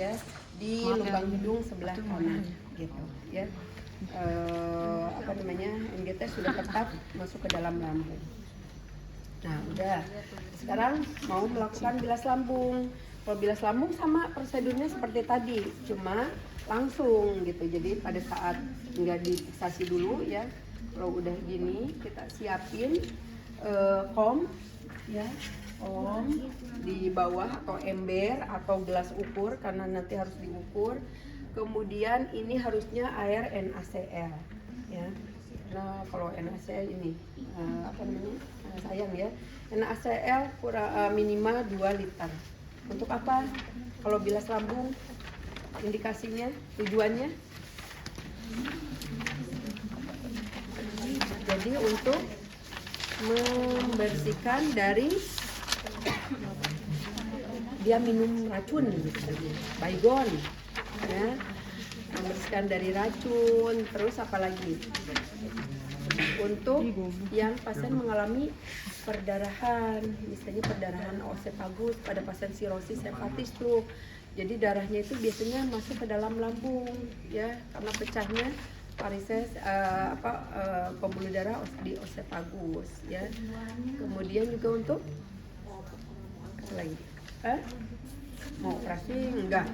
ya di lubang hidung sebelah kanan gitu ya. Apa namanya, NGT sudah tetap masuk ke dalam lambung. Nah udah, sekarang mau melakukan bilas lambung. Kalau bilas lambung sama prosedurnya seperti tadi, cuma langsung gitu. Jadi pada saat nggak difiksasi dulu ya, kalau udah gini kita siapin kom ya, kom di bawah atau ember atau gelas ukur karena nanti harus diukur. Kemudian ini harusnya air NaCl ya. Nah kalau NaCl ini apa namanya, sayang ya, NaCl minimal 2 liter. Untuk apa? Kalau bilas lambung indikasinya, tujuannya jadi untuk membersihkan dari dia minum racun gitu, baygon ya, membersihkan dari racun. Terus apalagi untuk yang pasien mengalami perdarahan, misalnya perdarahan oesophagus pada pasien sirosis hepatis tuh, jadi darahnya itu biasanya masuk ke dalam lambung ya karena pecahnya varises pembuluh darah di oesophagus ya. Kemudian juga untuk apa lagi? Mau operasi enggak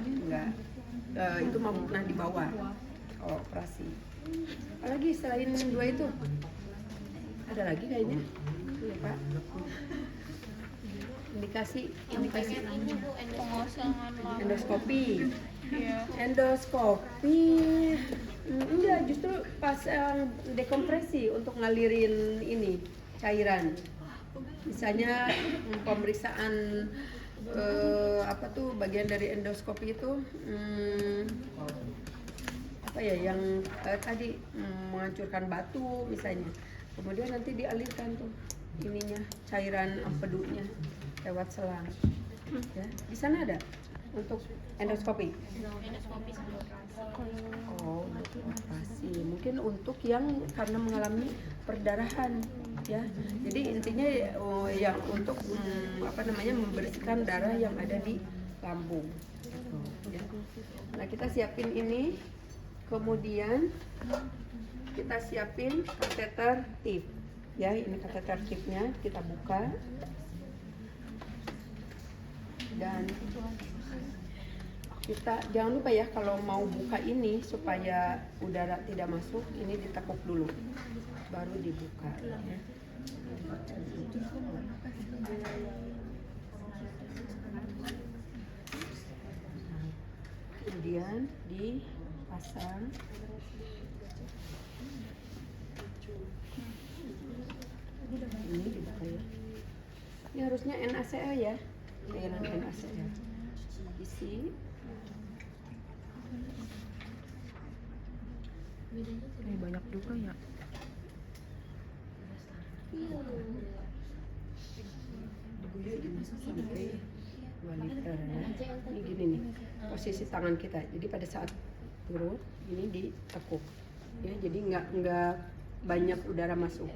itu mau pernah dibawa operasi. Apalagi selain 2 itu ada lagi kayaknya ya Pak, indikasi endoskopi. Endoskopi enggak, justru pas dekompresi untuk ngalirin ini cairan, misalnya pemeriksaan apa tuh bagian dari endoskopi itu apa ya yang tadi menghancurkan batu misalnya, kemudian nanti dialirkan tuh ininya cairan empedunya lewat selang ya. Di sana ada untuk endoskopi. Oh, untuk operasi. Mungkin untuk yang karena mengalami perdarahan ya. Jadi intinya yang untuk apa namanya, membersihkan darah yang ada di lambung. Ya. Nah, kita siapin ini. Kemudian kita siapin kateter tip. Ya, ini kateter tipnya kita buka. Dan kita jangan lupa ya, kalau mau buka ini supaya udara tidak masuk, ini ditekuk dulu baru dibuka ya. Kemudian dipasang ini, dibuka ya. Ini harusnya NaCl ya, cairan NaCl isi. Ini banyak juga ya. Sampai 2 liter ya. Ini gini nih posisi tangan kita. Jadi pada saat turun ini ditekuk ya, jadi nggak banyak udara masuk.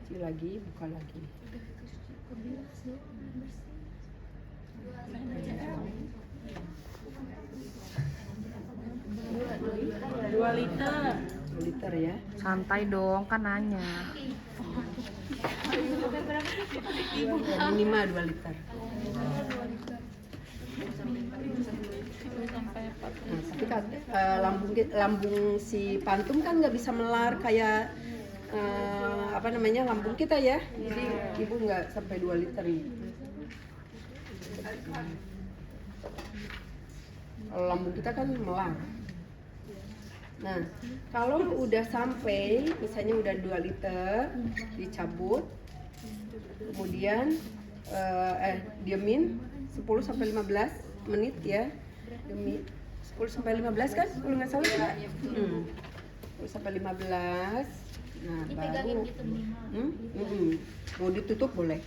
Isi lagi, buka lagi. 2 liter. 2 liter ya. Santai dong, kan nanya. Minimal 2 liter. Nah, tapi kan lambung si pantum kan nggak bisa melar kayak apa namanya, lambung kita ya. Jadi ibu nggak sampai 2 liter nih. Kalau lambung kita kan melar. Nah, kalau udah sampai misalnya udah 2 liter, dicabut. Kemudian diemin 10 sampai 15 menit ya. Demi 10 sampai 15 kan kalau nggak salah ya. 10 sampai 15. Nah, baru mau ditutup boleh.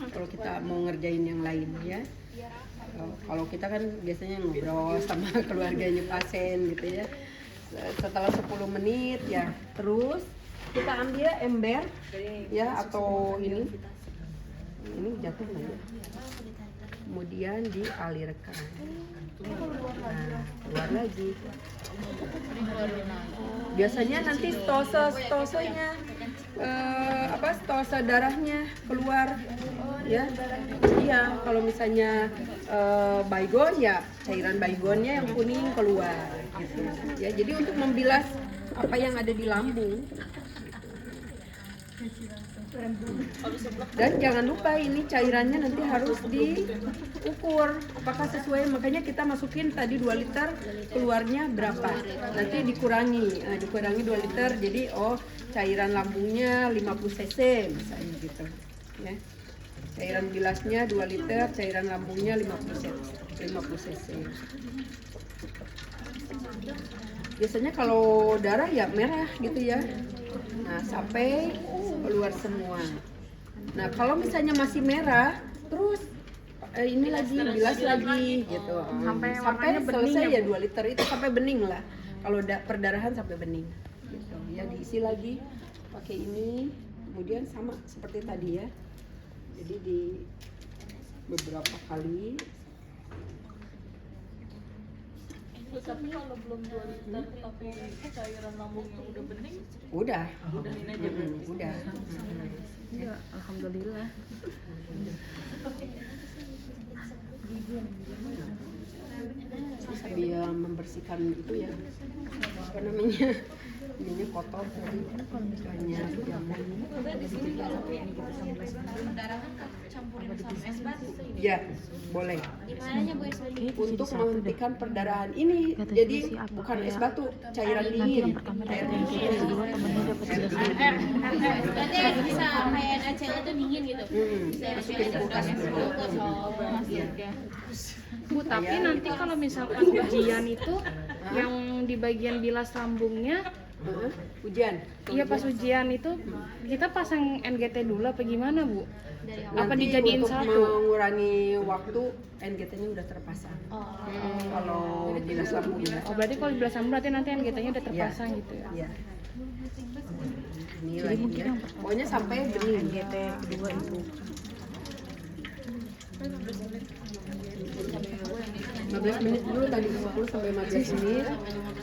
Kalau kita mau ngerjain yang lain ya. Kalau kita kan biasanya ngobrol sama keluarganya pasien gitu ya. Setelah 10 menit ya, terus kita ambil ember ya atau ini jatuh nggak ya? kemudian dialirkan. Nah, keluar lagi. Biasanya nanti stosenya stose darahnya keluar ya. Iya, kalau misalnya baygon ya cairan baygonnya yang kuning keluar gitu. Ya, jadi untuk membilas apa yang ada di lambung. Dan jangan lupa ini cairannya nanti harus diukur apakah sesuai, makanya kita masukin tadi 2 liter, keluarnya berapa, nanti dikurangi 2 liter, jadi cairan lambungnya 50 cc misalnya gitu ya. Cairan bilasnya 2 liter, cairan lambungnya 50 cc. Biasanya kalau darah ya merah gitu ya. Nah, sampai keluar semua. Nah, kalau misalnya masih merah, terus ini lagi bilas lagi gitu. Sampai selesai ya 2 liter itu sampai bening lah. Kalau perdarahan sampai bening. Gitu. Ya diisi lagi pakai ini, kemudian sama seperti tadi ya. Jadi di beberapa kali. Tapi kalau belum 2 liter tapi cairan lambungnya udah bening, Udah. udahin aja berarti. Udah. Iya, alhamdulillah. Sambil membersihkan itu ya, apa namanya, ininya kotor tadi banyak jamur. Campurin sama es batu. Ya boleh Gimana Bu es batu? untuk menghentikan perdarahan ini. Jadi bukan es batu, cairan dingin. Cairan dingin. Berarti bisa kayak NaCl itu dingin gitu. Masukin kulkas dulu. Iya. Bu, tapi nanti kalau misalkan ujian itu yang di bagian bilas lambungnya, Ujian. iya pas ujian itu kita pasang NGT dulu apa gimana Bu? Dari Apa Nanti dijadiin untuk satu? mengurangi waktu NGT-nya udah terpasang. Kalau bilas lambungnya. Oh, berarti kalau bilas lambung berarti nanti NGT-nya udah terpasang gitu ya? Iya. Ini lagi ya. Pokoknya sampai bening. NGT kedua itu. 15 menit dulu tadi, 10 sampai 15 menit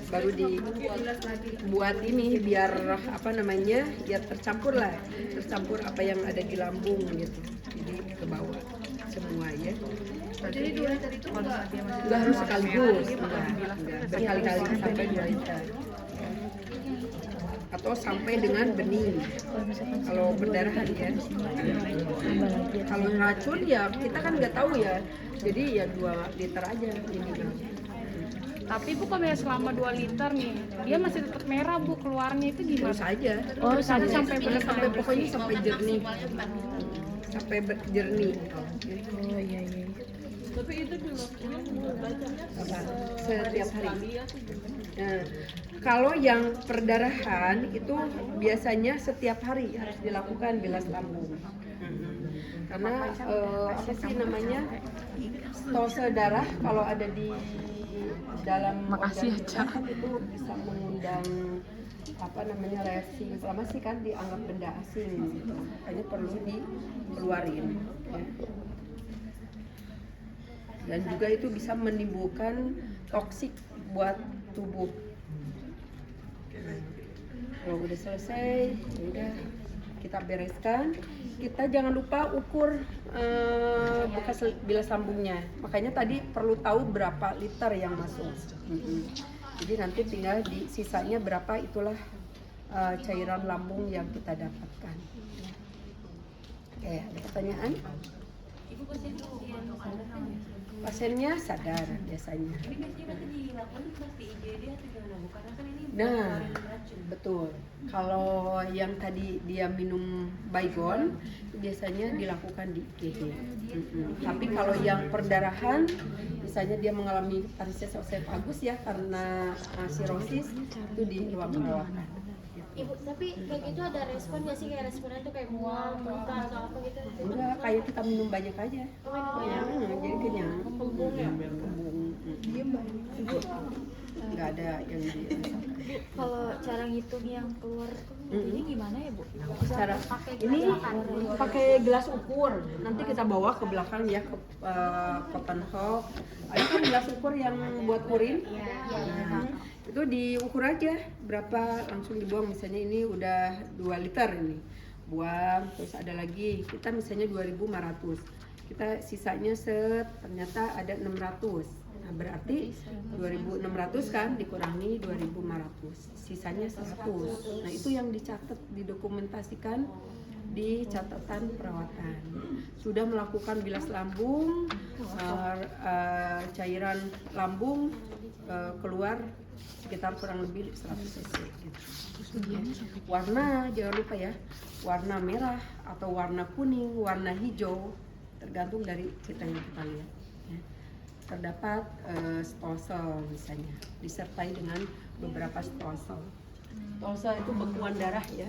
baru dibuat ini biar apa namanya, ya tercampur apa yang ada di lambung gitu, jadi ke bawah semua ya. Jadi 2 liter itu Enggak harus sekaligus, enggak. Berkali-kali sampai 2 liter atau sampai dengan bening kalau perdarahan ya. Kalau racun ya kita kan nggak tahu ya, jadi ya 2 liter aja ini. Tapi Bu, kalau selama 2 liter nih, dia masih tetap merah Bu, keluarnya itu Terus gimana? aja. Oh, sampai sampai benar-benar pokoknya sampai jernih. Sampai jernih. Oh iya iya. Tapi itu dilakukan bacanya Setiap hari. sekali atau gimana? Nah, kalau yang perdarahan itu biasanya setiap hari harus dilakukan bilas lambung. Karena apa sih namanya, stose darah kalau ada di dalam Makasih organ ya, kita kan itu bisa mengundang apa namanya, reaksi inflamasi, kan dianggap benda asing gitu. Makanya perlu dikeluarin ya. Dan juga itu bisa menimbulkan toksik buat tubuh. Kalau udah selesai, ya udah kita bereskan. Kita jangan lupa ukur bekas bilas lambungnya. Makanya tadi perlu tahu berapa liter yang masuk. Jadi nanti tinggal di sisanya berapa, itulah cairan lambung yang kita dapatkan. Oke, ada pertanyaan? Pasiennya sadar biasanya. Nah, betul. Kalau yang tadi dia minum baygon, biasanya dilakukan di IGD. Tapi kalau yang perdarahan, misalnya dia mengalami varises oesophagus ya karena sirosis, itu di ruang perawatan. Ibu, tapi kayak gitu ada respon nggak sih, kayak responnya tuh kayak mual, muntah atau apa gitu? Enggak, kayak kita minum banyak aja. Jadi kenyang. Kembung ya? Kembung. Ibu nggak ada yang dirasakan. Kalau cara ngitung yang keluar ini gimana ya, Bu? Cara ini pakai gelas ukur. Nanti kita bawa ke belakang ya ke Cotton Hawk. Ada kan gelas ukur yang buat urin. Nah, itu diukur aja berapa langsung dibuang. Misalnya ini udah 2 liter ini. Buang, terus ada lagi kita misalnya 2.500. Kita sisanya ternyata ada 600. Nah, berarti 2.600 kan dikurangi 2.500, sisanya 100. Nah, itu yang dicatat, didokumentasikan di catatan perawatan. Sudah melakukan bilas lambung, cairan lambung keluar sekitar kurang lebih 100 cc gitu. Warna jangan lupa ya, warna merah atau warna kuning, warna hijau, tergantung dari kita yang kita lihat. Ya. Terdapat stolsel misalnya, disertai dengan beberapa stolsel. Stolsel itu bekuan darah ya.